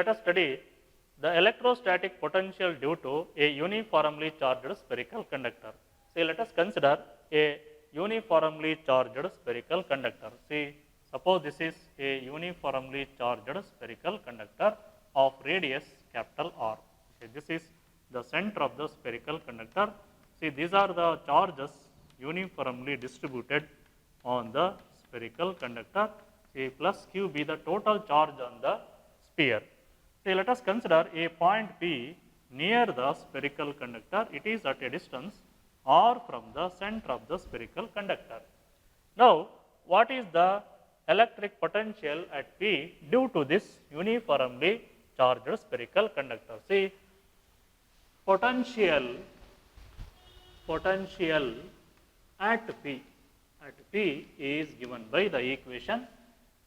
let us study the electrostatic potential due to a uniformly charged spherical conductor. See, let us consider a uniformly charged spherical conductor. See, suppose this is a uniformly charged spherical conductor of radius capital R. Okay, this is the center of the spherical conductor. See, these are the charges uniformly distributed on the spherical conductor. See, plus Q be the total charge on the sphere. See, let us consider a point P near the spherical conductor. It is at a distance R from the center of the spherical conductor. Now, what is the electric potential at P due to this uniformly charged spherical conductor? See, potential at P is given by the equation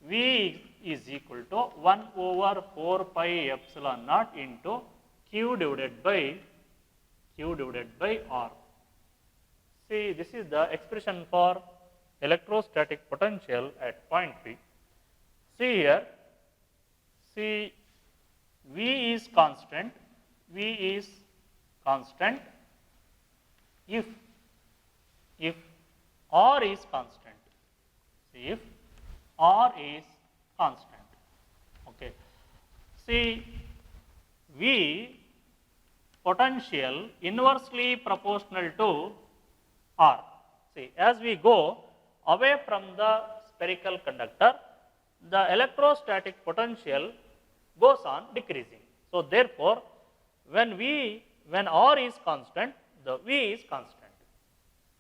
V is equal to 1 over 4 pi epsilon naught into Q divided by R. See, this is the expression for electrostatic potential at point P. See here, see V is constant if R is constant. See, if R is constant. Okay. See, V potential inversely proportional to R. See, as we go away from the spherical conductor, the electrostatic potential goes on decreasing. So, therefore, when R is constant, the V is constant.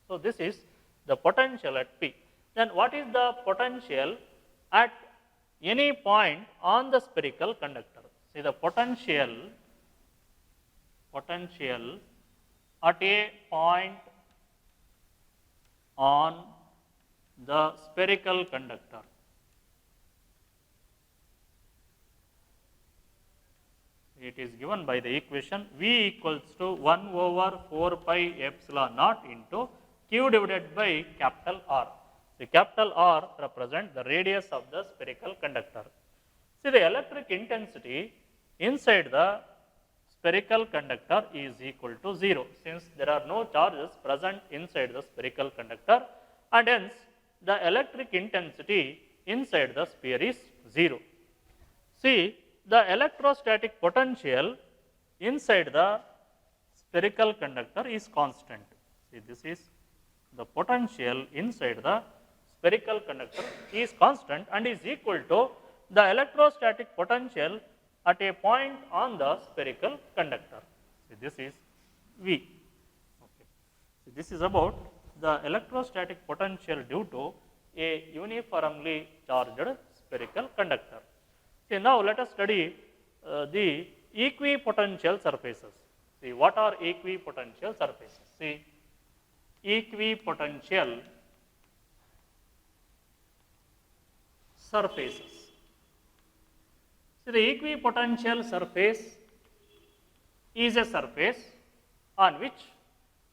So, this is the potential at P. Then what is the potential at any point on the spherical conductor? See, the potential at a point on the spherical conductor. It is given by the equation V equals to 1 over 4 pi epsilon naught into Q divided by capital R. The capital R represents the radius of the spherical conductor. See, the electric intensity inside the spherical conductor is equal to 0, since there are no charges present inside the spherical conductor, and hence the electric intensity inside the sphere is 0. See, the electrostatic potential inside the spherical conductor is constant. See, this is the potential inside the spherical conductor is constant and is equal to the electrostatic potential at a point on the spherical conductor. See, this is V. Okay. So, this is about the electrostatic potential due to a uniformly charged spherical conductor. See, now let us study the equipotential surfaces. See, what are equipotential surfaces? See, equipotential surfaces. So, the equipotential surface is a surface on which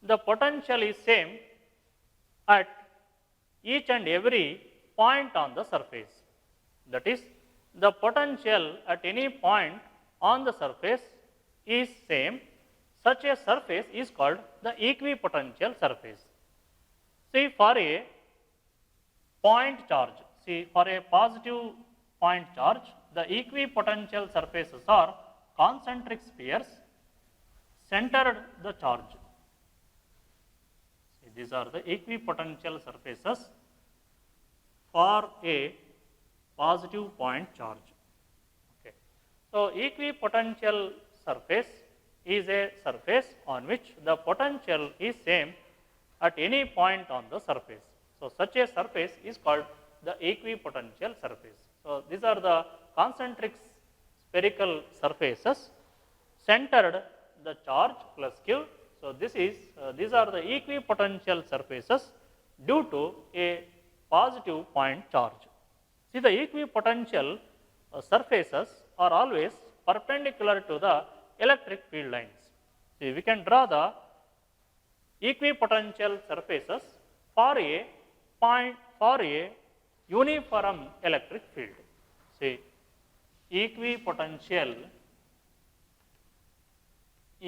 the potential is same at each and every point on the surface. That is, the potential at any point on the surface is same. Such a surface is called the equipotential surface. See, for a point charge, see, for a positive point charge, the equipotential surfaces are concentric spheres centered the charge. See, these are the equipotential surfaces for a positive point charge. Okay. So, equipotential surface is a surface on which the potential is same at any point on the surface. So, such a surface is called the equipotential surface. So, these are the concentric spherical surfaces centered the charge plus Q. So, these are the equipotential surfaces due to a positive point charge. See, the equipotential surfaces are always perpendicular to the electric field lines. See, we can draw the equipotential surfaces for a uniform electric field. See, equipotential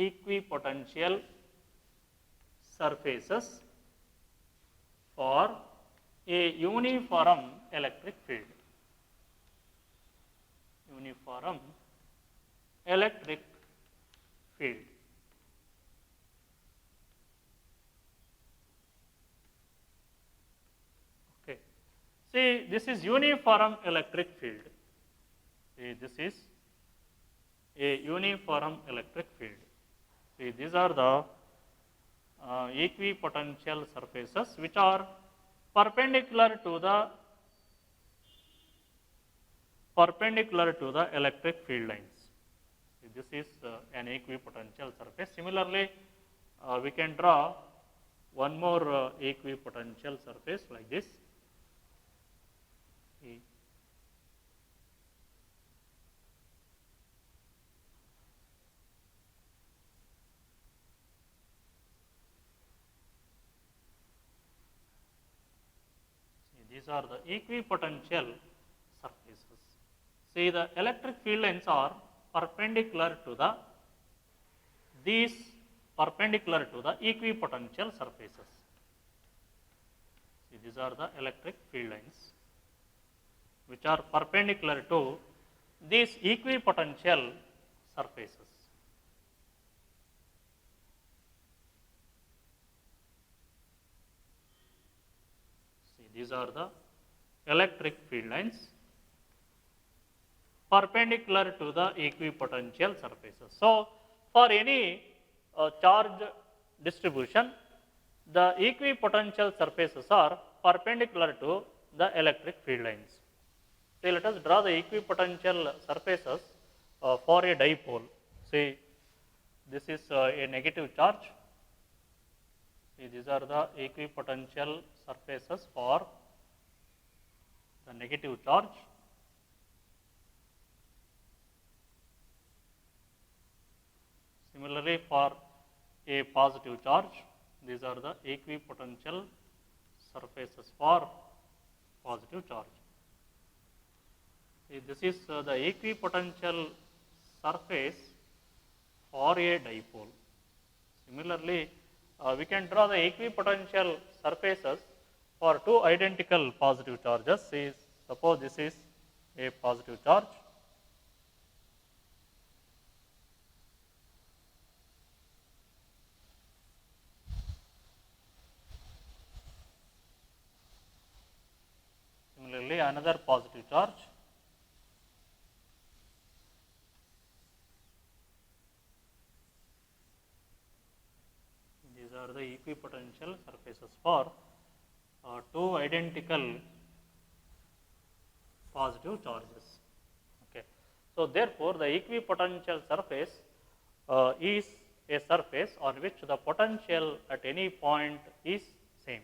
equipotential surfaces for a uniform electric field. Uniform electric field. Okay. See, this is uniform electric field. See, this is a uniform electric field. See, these are the equipotential surfaces which are perpendicular to the electric field lines. See, this is an equipotential surface. Similarly, we can draw one more equipotential surface like this. See, these are the equipotential surfaces. See, the electric field lines are perpendicular to the equipotential surfaces. See, these are the electric field lines which are perpendicular to these equipotential surfaces. These are the electric field lines perpendicular to the equipotential surfaces. So, for any charge distribution, the equipotential surfaces are perpendicular to the electric field lines. So, let us draw the equipotential surfaces for a dipole. See, this is a negative charge. See, these are the equipotential surfaces for the negative charge. Similarly, for a positive charge, these are the equipotential surfaces for positive charge. See, this is the equipotential surface for a dipole. Similarly, we can draw the equipotential surfaces for two identical positive charges. See, suppose this is a positive charge. Similarly, another positive charge. These are the equipotential surfaces for two identical positive charges. Okay. So, therefore, the equipotential surface is a surface on which the potential at any point is same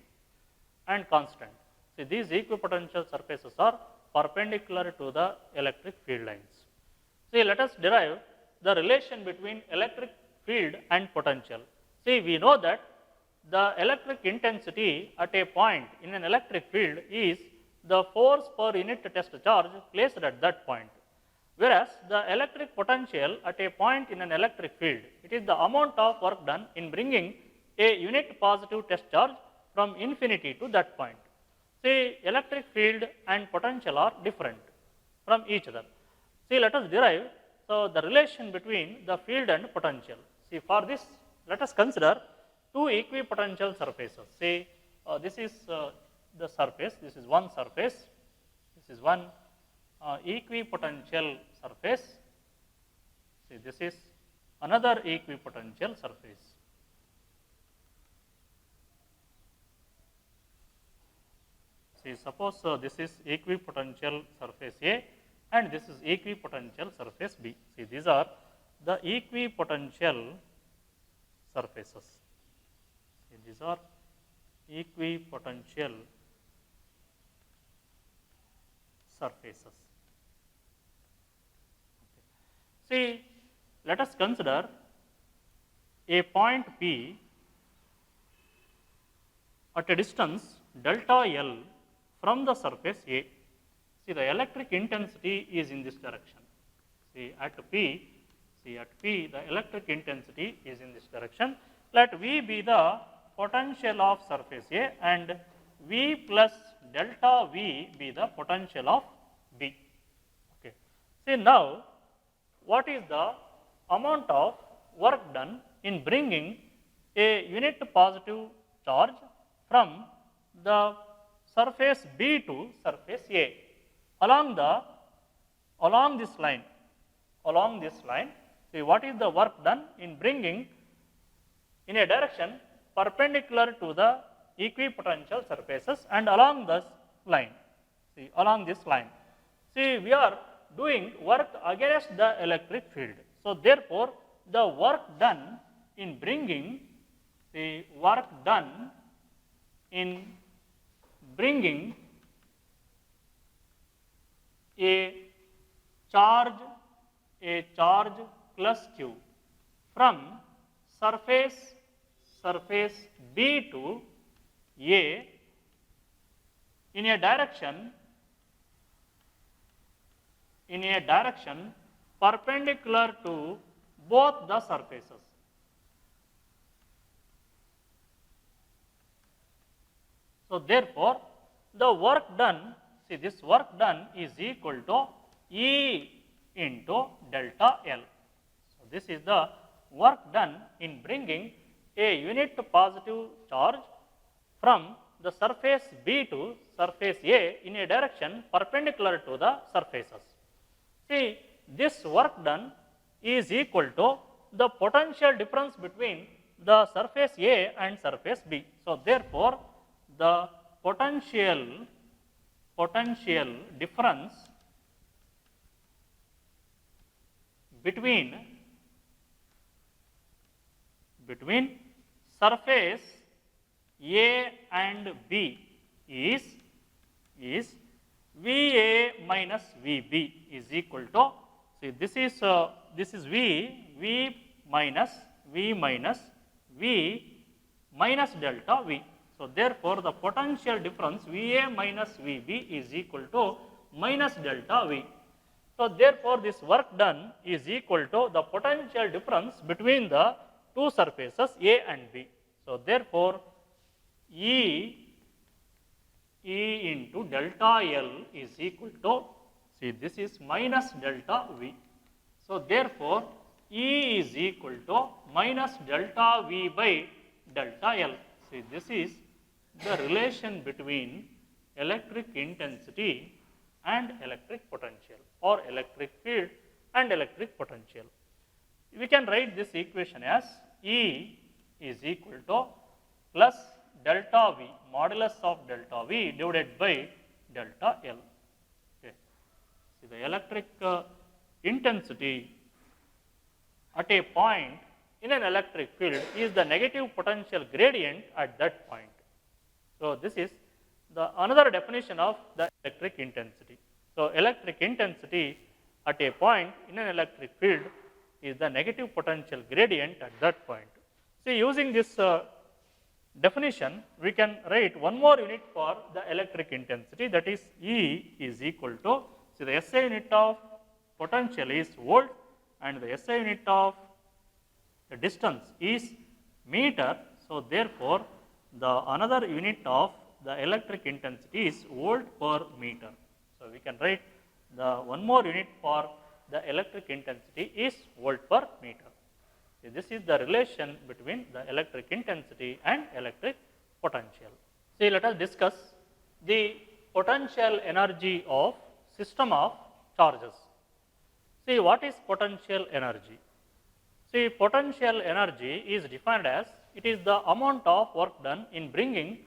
and constant. See, these equipotential surfaces are perpendicular to the electric field lines. See, let us derive the relation between electric field and potential. See, we know that the electric intensity at a point in an electric field is the force per unit test charge placed at that point, whereas the electric potential at a point in an electric field, it is the amount of work done in bringing a unit positive test charge from infinity to that point. See, electric field and potential are different from each other. See, let us derive the relation between the field and potential. See, for this, let us consider two equipotential surfaces. Say, this is the surface, this is one surface, this is one equipotential surface. See, this is another equipotential surface. See, suppose this is equipotential surface A and this is equipotential surface B. See, these are the equipotential surfaces. See, these are equipotential surfaces. Okay. See, let us consider a point P at a distance delta L from the surface A. See, the electric intensity is in this direction. See, at P, See, at P, the electric intensity is in this direction. Let V be the potential of surface A and V plus delta V be the potential of B. Okay. See, now, what is the amount of work done in bringing a unit positive charge from the surface B to surface A along this line. See, what is the work done in bringing in a direction perpendicular to the equipotential surfaces and along this line. See, along this line. See, we are doing work against the electric field. So, therefore, the work done in bringing a charge plus q from surface B to A in a direction perpendicular to both the surfaces. So, therefore, the work done, see, this work done is equal to E into delta L. So, this is the work done in bringing a unit positive charge from the surface B to surface A in a direction perpendicular to the surfaces. See, this work done is equal to the potential difference between the surface A and surface B. So, therefore, the potential difference between surface A and B is VA minus VB is equal to, see, this is V minus V minus delta V. So, therefore, the potential difference VA minus VB is equal to minus delta V. So, therefore, this work done is equal to the potential difference between the two surfaces A and B. So, therefore, E into delta L is equal to, see, this is minus delta V. So, therefore, E is equal to minus delta V by delta L. See, this is the relation between electric intensity and electric potential, or electric field and electric potential. We can write this equation as E is equal to plus delta V, modulus of delta V divided by delta L. Okay. See, the electric intensity at a point in an electric field is the negative potential gradient at that point. So, this is the another definition of the electric intensity. So, electric intensity at a point in an electric field is the negative potential gradient at that point. See, using this definition, we can write one more unit for the electric intensity, that is E is equal to, see, the SI unit of potential is volt and the SI unit of the distance is meter. So, therefore, the another unit of the electric intensity is volt per meter. So, we can write the one more unit for the electric intensity is volt per meter. So, this is the relation between the electric intensity and electric potential. See, let us discuss the potential energy of system of charges. See, what is potential energy? See, potential energy is defined as, it is the amount of work done in bringing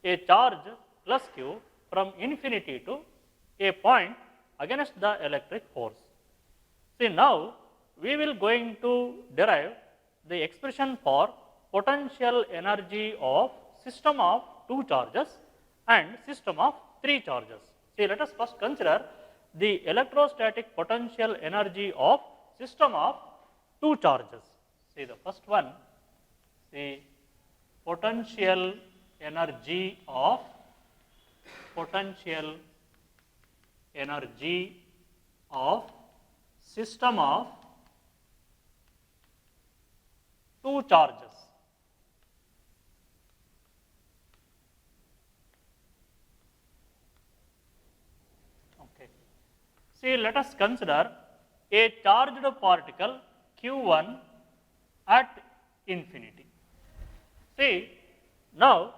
a charge plus q from infinity to a point against the electric force. See, now we will going to derive the expression for potential energy of system of 2 charges and system of 3 charges. See, let us first consider the electrostatic potential energy of system of 2 charges. See, the first one, the potential energy of system of two charges. Okay. See, let us consider a charged particle Q1 at infinity. See, now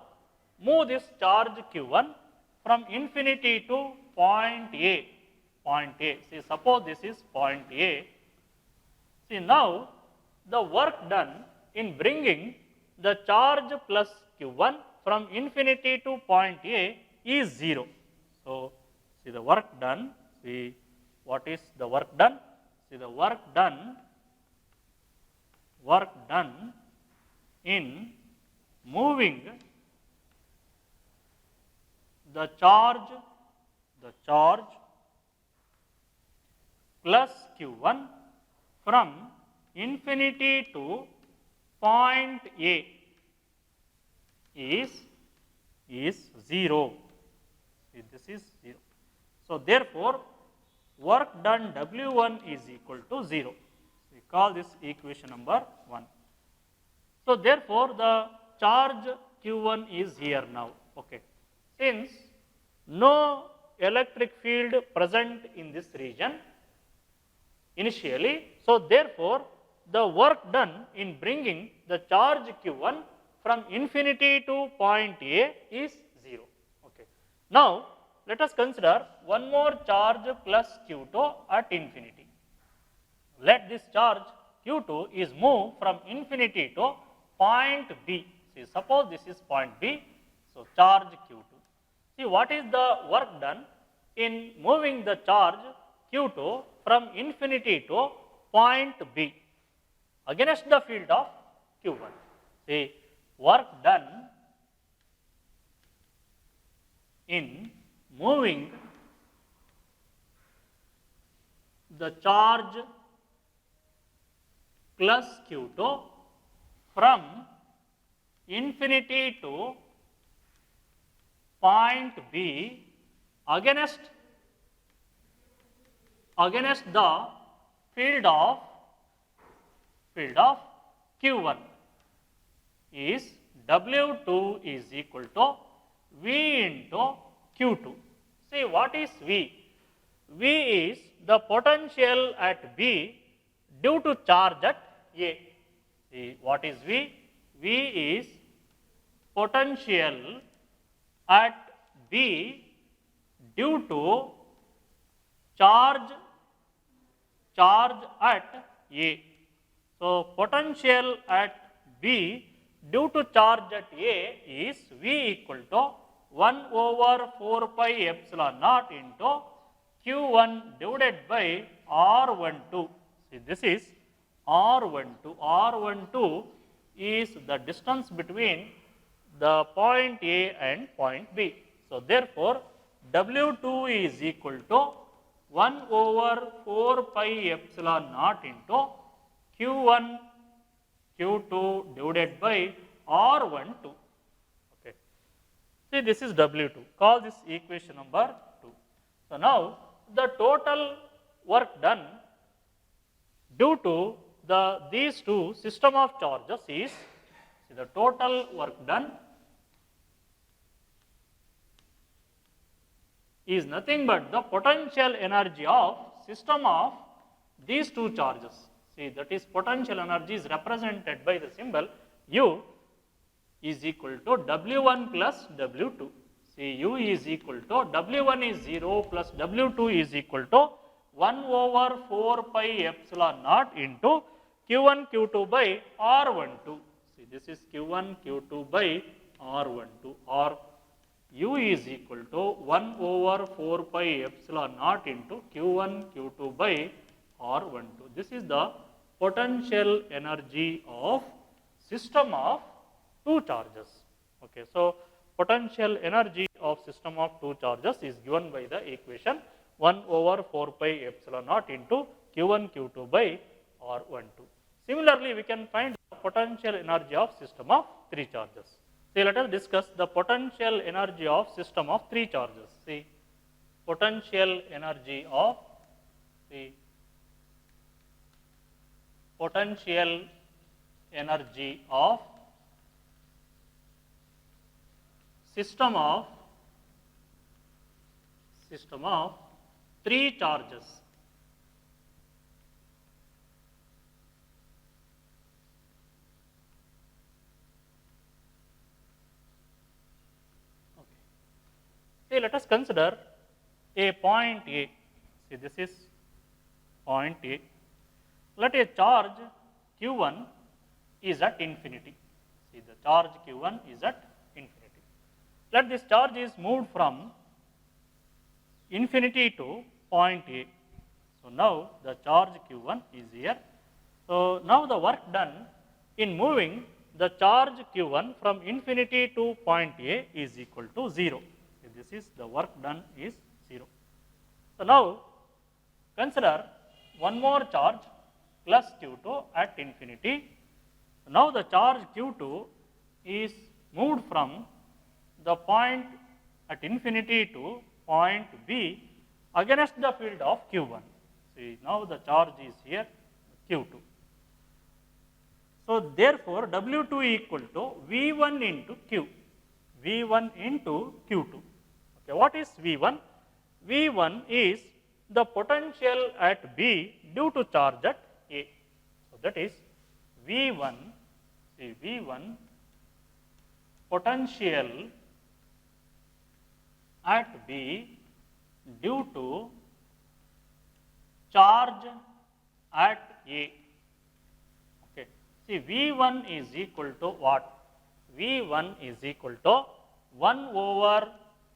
move this charge Q1 from infinity to point A. Point A. See, suppose this is point A. See, now the work done in bringing the charge plus Q1 from infinity to point A is 0. So, see the work done. See, what is the work done? See, the work done in moving the charge plus Q1 from infinity to point A is 0. See, this is 0. So, therefore, work done W1 is equal to 0. We call this equation number 1. So, therefore, the charge Q1 is here now. Okay. Since no electric field present in this region initially, so therefore, the work done in bringing the charge Q1 from infinity to point A is 0. Okay. Now, let us consider one more charge plus Q2 at infinity. Let this charge Q2 is moved from infinity to point B. See, suppose this is point B, so charge Q2. See, what is the work done in moving the charge Q2 from infinity to point B against the field of Q1? See, work done in moving the charge plus Q2 from infinity to point B against the field of Q1 is W2 is equal to V into Q2. See, what is V? V is the potential at B due to charge at A. See, what is V? V is potential at B due to charge at A. So, potential at B due to charge at A is V equal to 1 over 4 pi epsilon naught into Q1 divided by R12. See, this is R12. R12 is the distance between the point A and point B. So, therefore, W2 is equal to 1 over 4 pi epsilon naught into Q1 Q2 divided by R12. Okay. See, this is W2. Call this equation number 2. So, now the total work done due to these two system of charges is, see, the total work done is nothing but the potential energy of system of these two charges. See, that is potential energy is represented by the symbol U is equal to W1 plus W2. See, U is equal to W1 is 0 plus W2 is equal to 1 over 4 pi epsilon naught into Q1 Q2 by R12. See, this is Q1 Q2 by R12, or U is equal to 1 over 4 pi epsilon naught into Q1 Q2 by R12. This is the potential energy of system of two charges. Okay, so potential energy of system of two charges is given by the equation 1 over 4 pi epsilon naught into Q1 Q2 by R12. Similarly, we can find the potential energy of system of three charges. See, let us discuss the potential energy of system of three charges. See, potential energy of, see, potential energy of system of three charges. Okay. See, let us consider a point A. See, this is point A. Let a charge Q1 is at infinity. See, the charge Q1 is at infinity. Let this charge is moved from infinity to point A. So now the charge Q1 is here. So now the work done in moving the charge Q1 from infinity to point A is equal to 0. So this is the work done is 0. So now consider one more charge plus Q2 at infinity. Now the charge Q2 is moved from the point at infinity to point B against the field of Q1. See, now the charge is here Q2. So therefore, W2 equal to V1 into Q, V1 into Q2. Okay, what is V1? V1 is the potential at B due to charge at A. So that is V1, see V1 potential at B due to charge at A. Okay. See, V1 is equal to what? V1 is equal to 1 over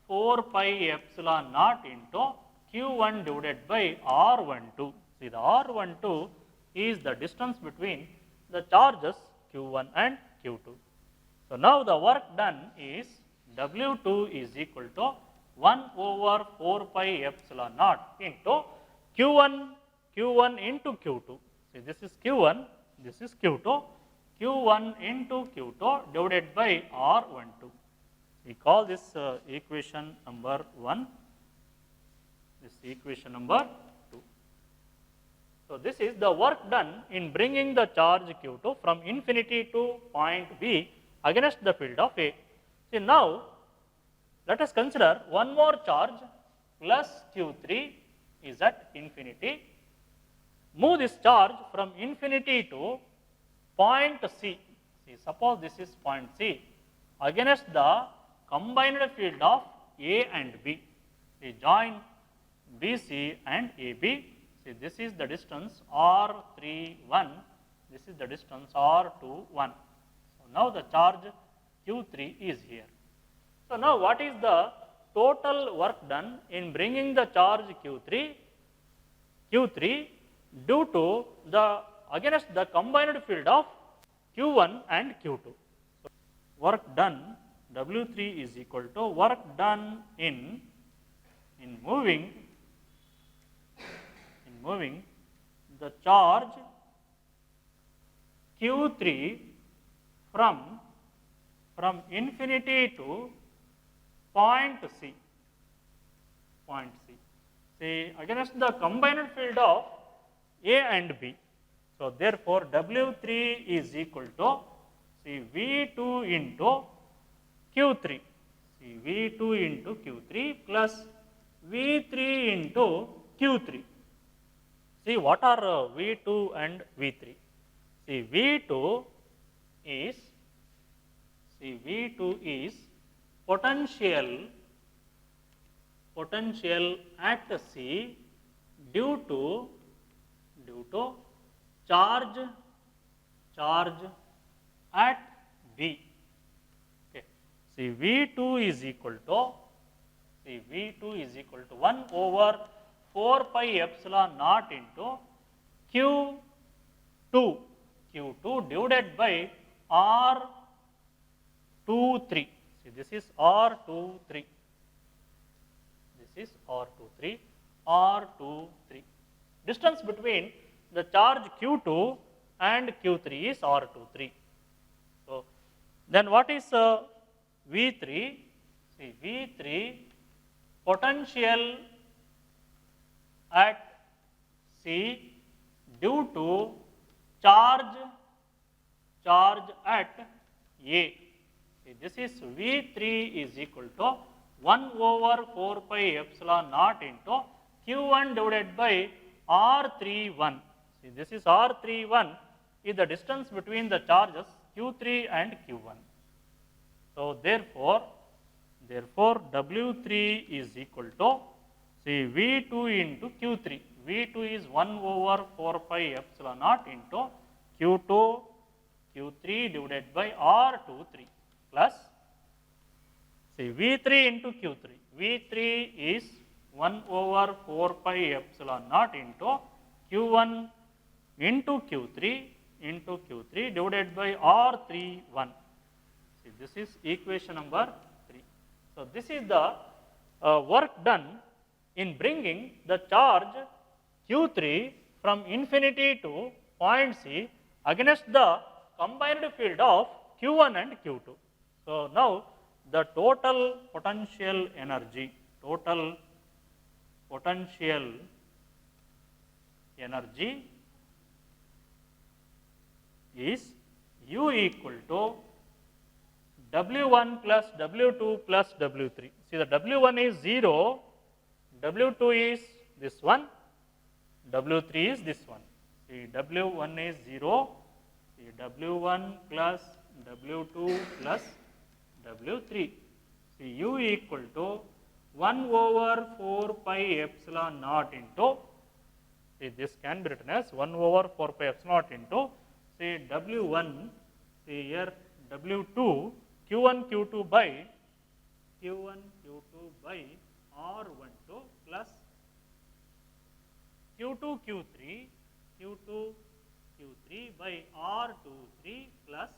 4 pi epsilon naught into Q1 divided by R12. See, the R12 is the distance between the charges Q1 and Q2. So now the work done is W2 is equal to 1 over 4 pi epsilon naught into Q1 into Q2. See, this is Q1, this is Q2, Q1 into Q2 divided by R12. We call this equation number 1, this equation number 2. So this is the work done in bringing the charge Q2 from infinity to point B against the field of A. See, now let us consider one more charge plus Q3 is at infinity. Move this charge from infinity to point C. See, suppose this is point C against the combined field of A and B. See, join BC and AB. See, this is the distance R31, this is the distance R21. So now the charge Q3 is here. So now what is the total work done in bringing the charge Q3 due to the against the combined field of Q1 and Q2. So work done W3 is equal to work done in moving the charge Q3 from infinity to point C. See, against the combined field of A and B. So therefore, W3 is equal to see V2 into Q3. See, V2 into Q3 plus V3 into Q3. See, what are V2 and V3? See, V2 is potential at C due to charge at B. Okay. See, V2 is equal to 1 over 4 pi epsilon naught into Q2 divided by R23. See, this is R23. This is R23. Distance between the charge Q2 and Q3 is R23. So then what is V3? See, V3 potential at C due to charge charge at A. See, this is V3 is equal to 1 over 4 pi epsilon naught into Q1 divided by R31. See, this is R31 is the distance between the charges Q3 and Q1. So, therefore, W3 is equal to, see, V2 into Q3. V2 is 1 over 4 pi epsilon naught into Q2, Q3 divided by R23 plus, see, V3 into Q3. V3 is 1 over 4 pi epsilon naught into Q1 into Q3 divided by R31. See, this is equation number 3. So, this is the work done in bringing the charge Q3 from infinity to point C against the combined field of Q1 and Q2. So, now the total potential energy is U equal to W1 plus W2 plus W3. See, the W1 is 0, W2 is this one, W3 is this one. See, W1 is 0, see, W1 plus W2 plus W3. See, U equal to 1 over 4 pi epsilon naught into, see, this can be written as 1 over 4 pi epsilon naught into, say, W1, see here W2, Q1 Q2 by R12 plus Q2 Q3 by R23 plus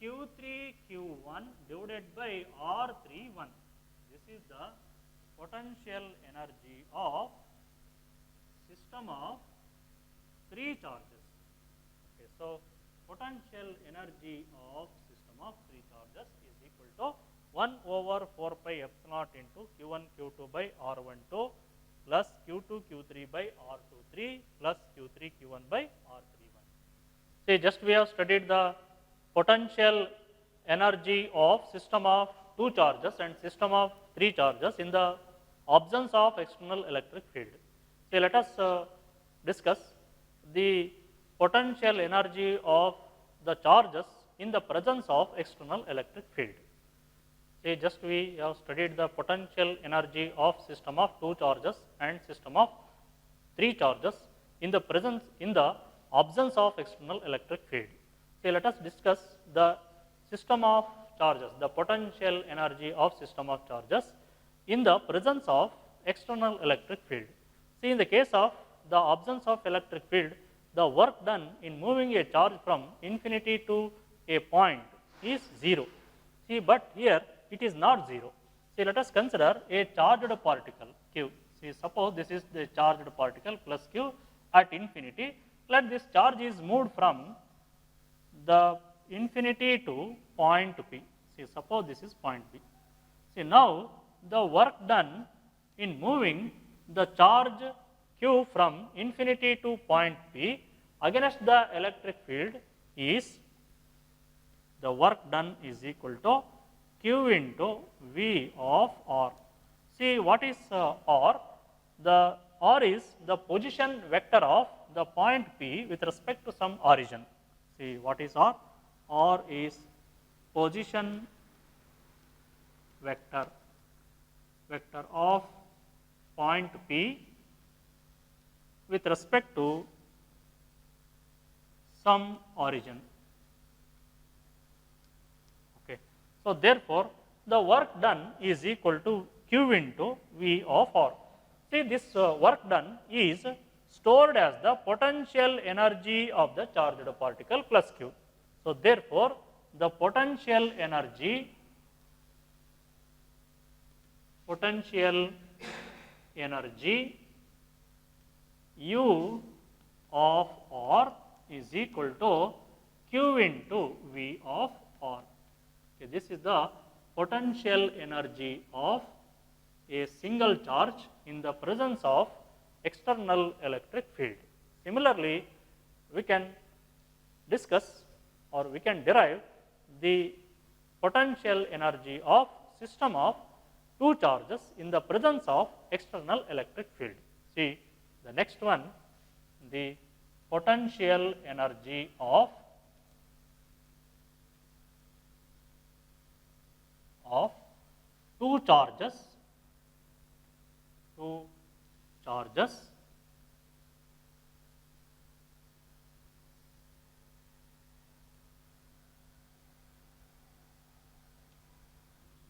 Q3 Q1 divided by R31. This is the potential energy of system of 3 charges. Okay, so potential energy of system of 3 charges is equal to 1 over 4 pi epsilon into Q1 Q2 by R12 plus Q2 Q3 by R23 plus Q3 Q1 by R31. See, just we have studied the potential energy of system of 2 charges and system of 3 charges in the absence of external electric field. See, let us discuss the potential energy of the charges in the presence of external electric field. See, just we have studied the potential energy of system of 2 charges and system of 3 charges in the absence of external electric field. See, let us discuss the system of charges, the potential energy of system of charges in the presence of external electric field. See, in the case of the absence of electric field, the work done in moving a charge from infinity to a point is 0. See, but here it is not 0. See, let us consider a charged particle Q. See, suppose this is the charged particle plus Q at infinity. Let this charge is moved from the infinity to point P. See, suppose this is point P. See, now the work done in moving the charge Q from infinity to point P against the electric field is, the work done is equal to Q into V of R. See, what is R? The R is the position vector of the point P with respect to some origin. See, what is R? R is position vector of point P with respect to some origin. Okay. So, therefore, the work done is equal to Q into V of R. See, this work done is stored as the potential energy of the charged particle plus Q. So, therefore, the potential energy U of R is equal to Q into V of R. Okay, this is the potential energy of a single charge in the presence of external electric field. Similarly, we can discuss or we can derive the potential energy of system of two charges in the presence of external electric field. See the next one, the potential energy of two charges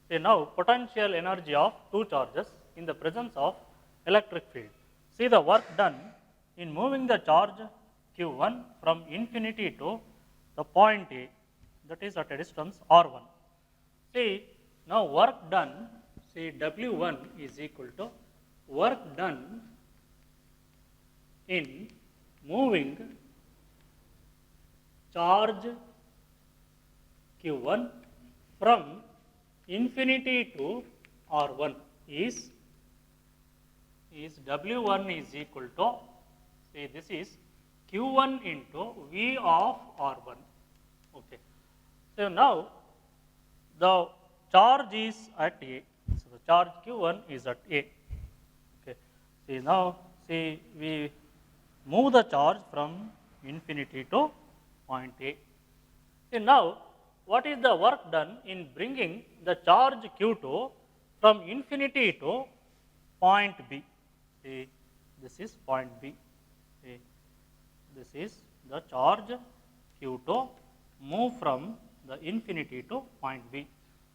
say now potential energy of two charges in the presence of electric field. See the work done in moving the charge q1 from infinity to the point A, that is at a distance r1. See now work done, say W1 is equal to work done in moving charge q1 from infinity to r1 is W1 is equal to, say this is q1 into V of r1. Okay. So now the charge is at A, so the charge q1 is at A. Okay. See now, see we move the charge from infinity to point A. See now, what is the work done in bringing the charge q2 from infinity to point B? See, this is point B. See, this is the charge q2 move from the infinity to point B.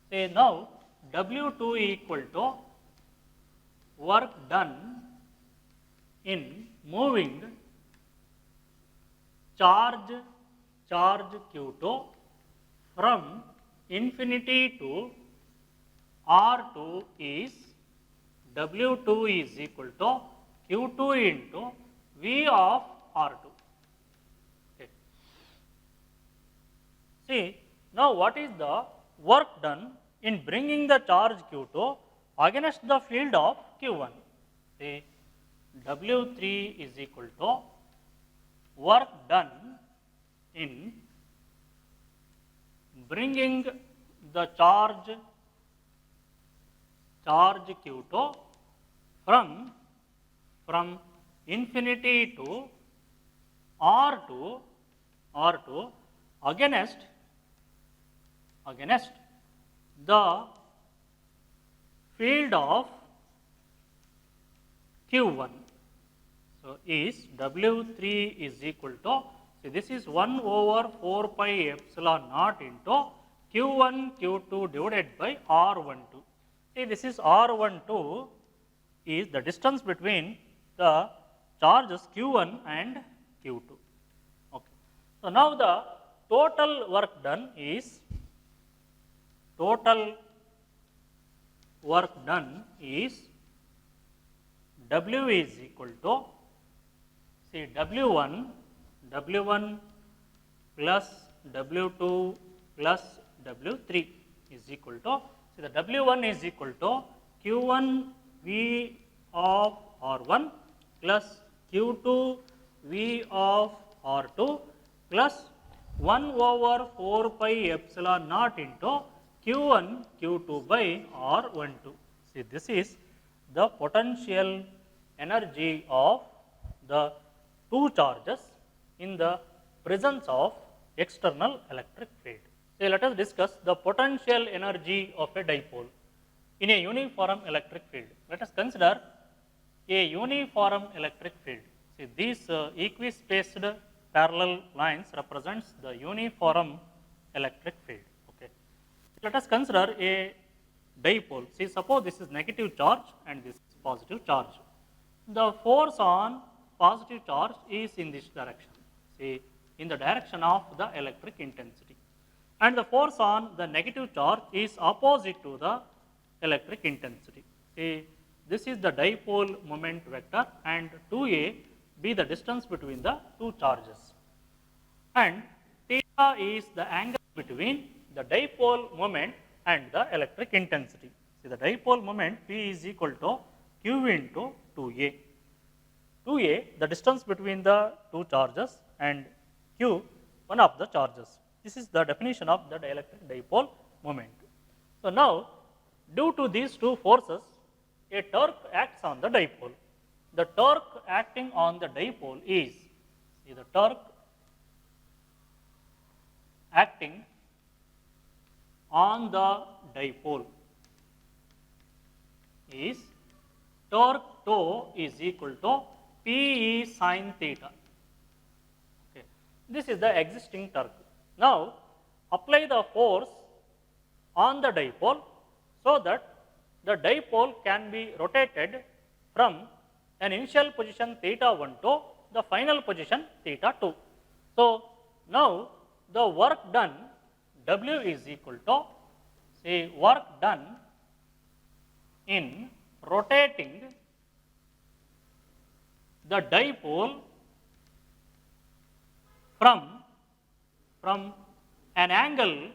Say now W2 equal to work done in moving charge q2 from infinity to R2 is W2 is equal to q2 into V of R2. Okay. See, now what is the work done in bringing the charge q2 against the field of q1? See, W3 is equal to work done in bringing the charge q2 from infinity to R2 against the field of q1. So is W3 is equal to, see this is 1 over 4 pi epsilon naught into q1 q2 divided by R12. See this is R12 is the distance between the charges q1 and q2. Okay. So now the total work done is W is equal to, see W1 plus W2 plus W3 is equal to, see the W1 is equal to q1 V of R1 plus q2 V of R2 plus 1 over 4 pi epsilon naught into q1 q2 by R12. See this is the potential energy of the two charges in the presence of external electric field. So let us discuss the potential energy of a dipole in a uniform electric field. Let us consider a uniform electric field. See these equispaced parallel lines represents the uniform electric field. Okay. Let us consider a dipole. See suppose this is negative charge and this is positive charge. The force on positive charge is in this direction, see in the direction of the electric intensity, and the force on the negative charge is opposite to the electric intensity. See this is the dipole moment vector and 2a be the distance between the two charges, and theta is the angle between the dipole moment and the electric intensity. See the dipole moment P is equal to Q into 2a. 2a the distance between the two charges and Q one of the charges. This is the definition of the dielectric dipole moment. So now, due to these two forces, a torque acts on the dipole. The torque acting on the dipole is, see, the torque acting on the dipole is torque tau is equal to Pe sin theta. Okay. This is the existing torque. Now, apply the force on the dipole so that the dipole can be rotated from an initial position theta 1 to the final position theta 2. So, now the work done W is equal to, say, work done in rotating the dipole from an angle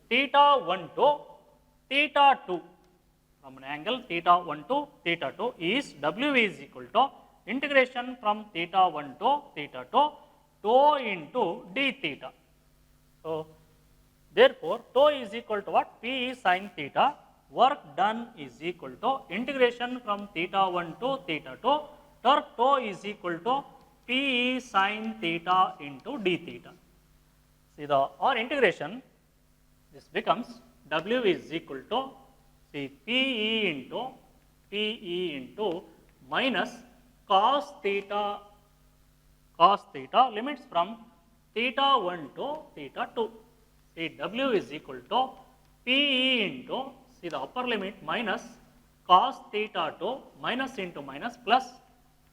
theta 1 to theta 2, from an angle theta 1 to theta 2 is W is equal to integration from theta 1 to theta 2 tau into d theta. So, therefore, tau is equal to what? P sin theta. Work done is equal to integration from theta 1 to theta 2. Torque tau is equal to P sin theta into d theta. See, the on integration, this becomes W is equal to, see, Pe into minus cos theta limits from theta 1 to theta 2. See, W is equal to Pe into, see, the upper limit minus cos theta 2 minus into minus plus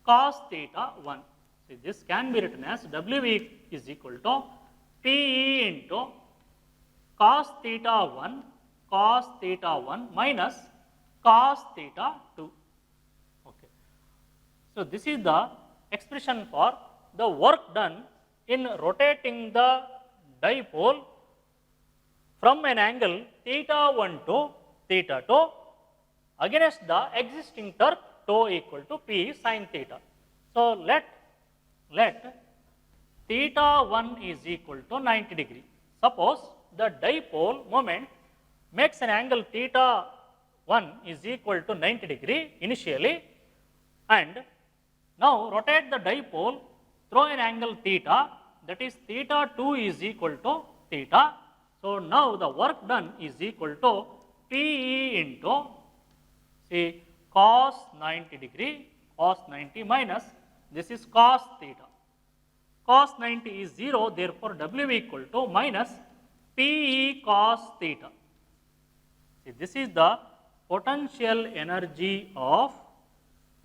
cos theta 1. See, this can be written as W is equal to Pe into cos theta 1 minus cos theta 2. Okay. So, this is the expression for the work done in rotating the dipole from an angle theta 1 to theta 2 against the existing torque tau equal to P sin theta. So, let theta 1 is equal to 90 degree. Suppose the dipole moment makes an angle theta 1 is equal to 90 degree initially, and now rotate the dipole through an angle theta, that is theta 2 is equal to theta. So, now the work done is equal to Pe into, say, cos 90 degree, cos 90 minus, this is cos theta. Cos 90 is 0, therefore, W equal to minus Pe cos theta. See, this is the potential energy of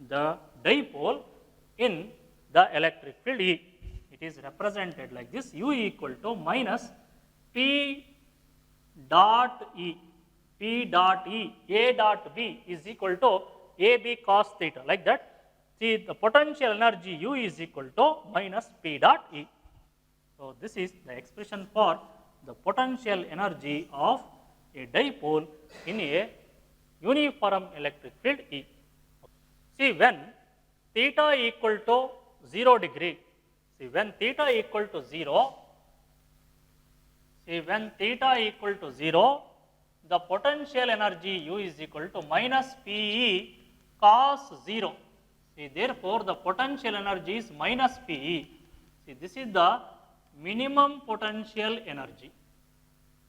the dipole in the electric field E. It is represented like this, U equal to minus P dot E, A dot B is equal to AB cos theta, like that. See, the potential energy U is equal to minus P dot E. So, this is the expression for the potential energy of a dipole in a uniform electric field E. See, when theta equal to 0 degree, see, when theta equal to 0, the potential energy U is equal to minus Pe cos 0. See, therefore, the potential energy is minus Pe. See, this is the minimum potential energy.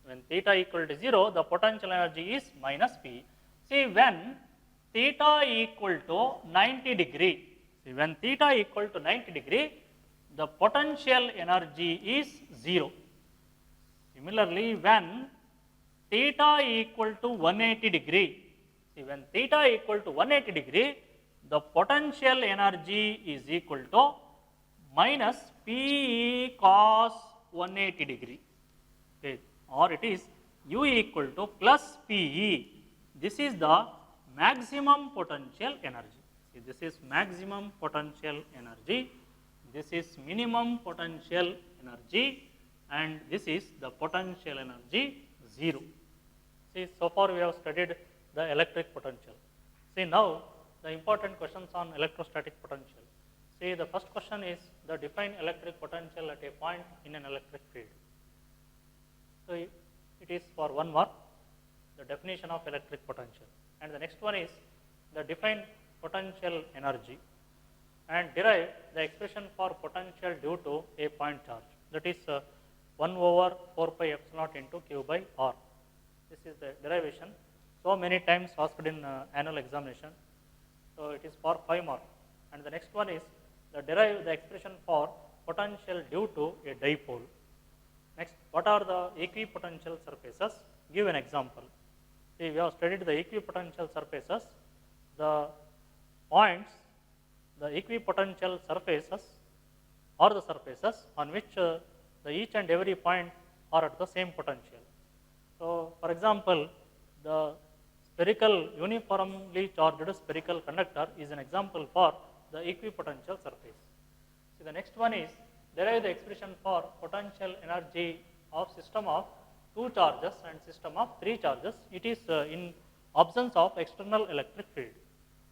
When theta equal to 0, the potential energy is minus Pe. See, when theta equal to 90 degree, see, when theta equal to 90 degree, the potential energy is 0. Similarly, when theta equal to 180 degree, see, when theta equal to 180 degree, the potential energy is equal to minus Pe cos 180 degree, okay, or it is U equal to plus Pe. This is the maximum potential energy. See, this is maximum potential energy, this is minimum potential energy, and this is the potential energy 0. See, so far we have studied the electric potential. See, now the important questions on electrostatic potential. See, the first question is the define electric potential at a point in an electric field. So it is for 1 mark, the definition of electric potential. And the next one is the define potential energy and derive the expression for potential due to a point charge. That is 1 over 4 pi epsilon naught into Q by R. This is the derivation. So many times asked in annual examination. So it is for 5 mark. And the next one is the derive the expression for potential due to a dipole. Next, what are the equipotential surfaces? Give an example. See, we have studied the equipotential surfaces. The points, the equipotential surfaces are the surfaces on which the each and every point are at the same potential. So, for example, the spherical uniformly charged spherical conductor is an example for the equipotential surface. So, the next one is derive the expression for potential energy of system of 2 charges and system of 3 charges. It is in absence of external electric field.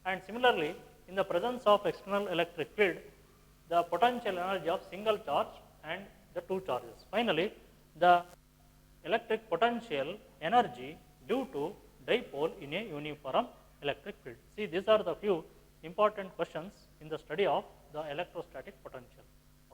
And similarly, in the presence of external electric field, the potential energy of single charge and the 2 charges. Finally, the electric potential energy due to dipole in a uniform electric field. See, these are the few important questions in the study of the electrostatic potential.